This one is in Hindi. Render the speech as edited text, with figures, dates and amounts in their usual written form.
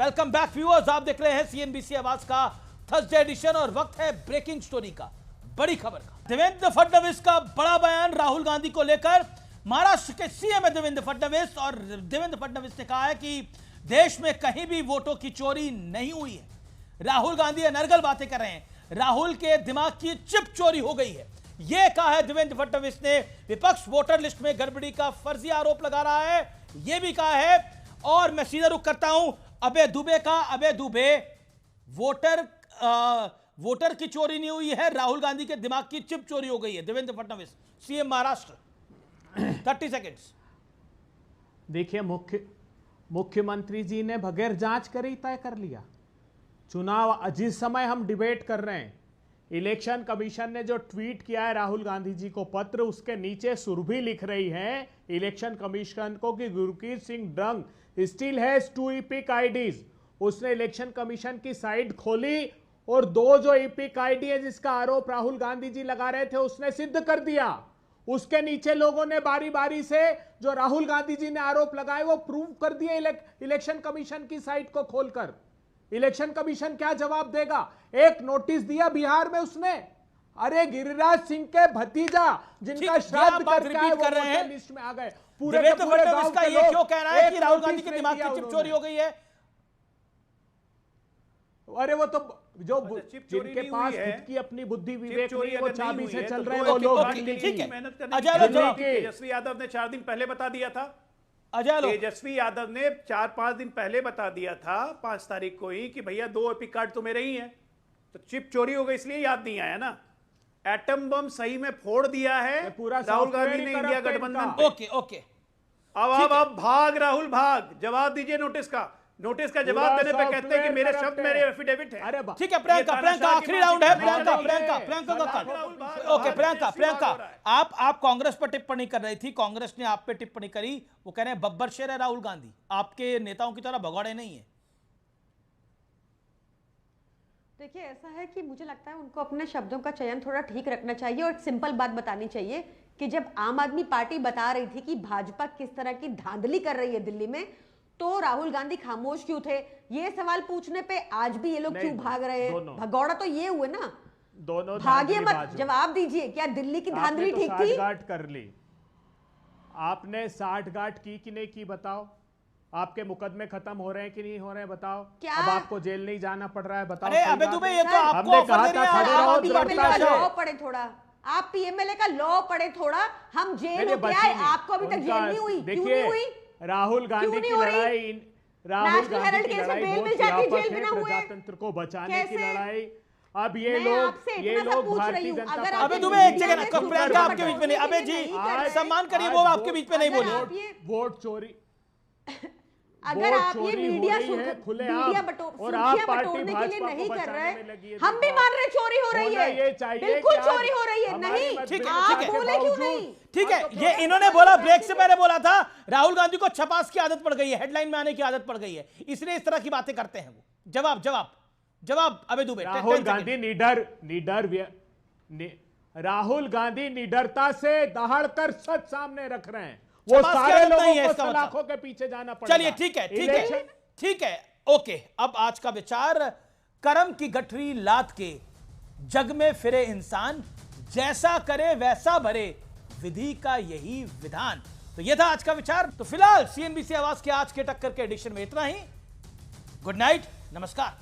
वेलकम बैक व्यूअर्स, आप देख रहे हैं सीएनबीसी आवाज का थर्सडे एडिशन और वक्त है ब्रेकिंग स्टोरी का, बड़ी खबर का। देवेंद्र फडणवीस का बड़ा बयान राहुल गांधी को लेकर। महाराष्ट्र के सीएम है देवेंद्र फडणवीस और देवेंद्र फडणवीस ने कहा है कि देश में कहीं भी वोटों की चोरी नहीं हुई है। राहुल गांधी अनर्गल बातें कर रहे हैं, राहुल के दिमाग की चिप चोरी हो गई है, यह कहा है देवेंद्र फडणवीस ने। विपक्ष वोटर लिस्ट में गड़बड़ी का फर्जी आरोप लगा रहा है, यह भी कहा है। और मैं सीधा रुख करता हूं अभय दुबे का। अभय दुबे, वोटर की चोरी नहीं हुई है, राहुल गांधी के दिमाग की चिप चोरी हो गई है। Devendra Fadnavis, CM Maharashtra, 30 seconds. देखिए, मुख्यमंत्री जी ने बगैर जांच करे ही तय कर लिया चुनाव। जिस समय हम डिबेट कर रहे हैं, इलेक्शन कमीशन ने जो ट्वीट किया है राहुल गांधी जी को पत्र, उसके नीचे सुरभि लिख रही है इलेक्शन कमीशन को कि Gurkirat Singh Dang still has 2 EPIC IDs. उसने इलेक्शन कमीशन की साइट खोली और 2 जो ईपिक आईडी है जिसका आरोप राहुल गांधी जी लगा रहे थे उसने सिद्ध कर दिया। उसके नीचे लोगों ने बारी बारी से जो राहुल गांधी जी ने आरोप लगाए वो प्रूव कर दिए इलेक्शन कमीशन की साइट को खोलकर। इलेक्शन कमीशन क्या जवाब देगा? एक नोटिस दिया बिहार में उसने, अरे गिरिराज सिंह के भतीजा जिनका श्राद्ध कर रहे हैं लिस्ट में आ गए। पूरे फडणवीस का ये क्यों कह रहा है कि राहुल गांधी के दिमाग की चिप चोरी हो गई है? अरे वो तो जो जिनके पास खुद की अपनी बुद्धि विवेक नहीं, वो चाबी से चल रहे हैं वो लोग। ठीक है, तेजस्वी यादव ने 4 दिन पहले बता दिया था। तेजस्वी यादव ने 4-5 दिन पहले बता दिया था, 5 तारीख को ही, कि भैया 2 एपिक कार्ड तो मेरे ही हैं। तो चिप चोरी हो गई इसलिए याद नहीं आया ना। एटम बम सही में फोड़ दिया है राहुल गांधी ने इंडिया गठबंधन। ओके अब भाग राहुल भाग, जवाब दीजिए नोटिस का जवाब देने पे कहते हैं कि मेरे शब्द मेरे एफिडेविट है। अरे ठीक है, प्रियंका आखिरी राउंड है। प्रियंका आप कांग्रेस पर टिप्पणी कर रही थी, कांग्रेस ने आप पे टिप्पणी करी, वो कह रहे हैं बब्बर शेर है राहुल गांधी, आपके नेताओं की तरह भगौड़े नहीं है। देखिए, ऐसा है कि मुझे लगता है उनको अपने शब्दों का चयन थोड़ा ठीक रखना चाहिए और सिंपल बात बतानी चाहिए कि जब आम आदमी पार्टी बता रही थी कि भाजपा किस तरह की धांधली कर रही है दिल्ली में, तो राहुल गांधी खामोश क्यों थे? ये सवाल पूछने पे आज भी ये लोग क्यों भाग रहे हैं? भगौड़ा तो ये हुए ना, दोनों भागिए मत, जवाब दीजिए। क्या दिल्ली की धांधली ठीक थी? 60 गांठ कर ली आपने, 60 गांठ की कि नहीं की बताओ? आपके मुकदमे खत्म हो रहे हैं कि नहीं हो रहे हैं बताओ? क्या अब आपको जेल नहीं जाना पड़ रहा है बताओ? अरे अबे दुबे, ये तो आपको हमने कहा था खड़े रहो, दृढ़ता से। लॉ पढ़े थोड़ा, आप पीएमएलए का लॉ पढ़े थोड़ा। हम जेल हो क्या है? आपको अभी तक जेल नहीं हुई, क्यों नहीं हुई? राहुल गांधी की लड़ाई, राहुल गांधी की लड़ाई प्रजातंत्र को बचाने की लड़ाई। अब ये लोग भारतीय जनता पार्टी। अबे दुबे, एक जगह प्रियंका आपके बीच में नहीं। अबे जी सम्मान करिए, वो आपके बीच में नहीं बोली। वोट चोरी, अगर आप ये मीडिया बटोरने के लिए नहीं कर रहे, हम भी मान रहे चोरी हो रही है, बिल्कुल चोरी हो रही है। नहीं, आप बोले क्यों नहीं? ठीक है, ये इन्होंने बोला, ब्रेक से पहले बोला था राहुल गांधी को छपास की आदत पड़ गई है, हेडलाइन में आने की आदत पड़ गई है, इसलिए इस तरह की बातें करते हैं वो। जवाब अबे दुबे। राहुल गांधी राहुल गांधी निडरता से दहाड़कर सच सामने रख रहे हैं। वो सारे लोगों को सलाखों के पीछे जाना पड़ेगा। चलिए ठीक है, ओके। अब आज का विचार, कर्म की गठरी लाद के जग में फिरे इंसान, जैसा करे वैसा भरे, विधि का यही विधान। तो यह था आज का विचार। तो फिलहाल सीएनबीसी आवाज के आज के टक्कर के एडिशन में इतना ही। गुड नाइट, नमस्कार।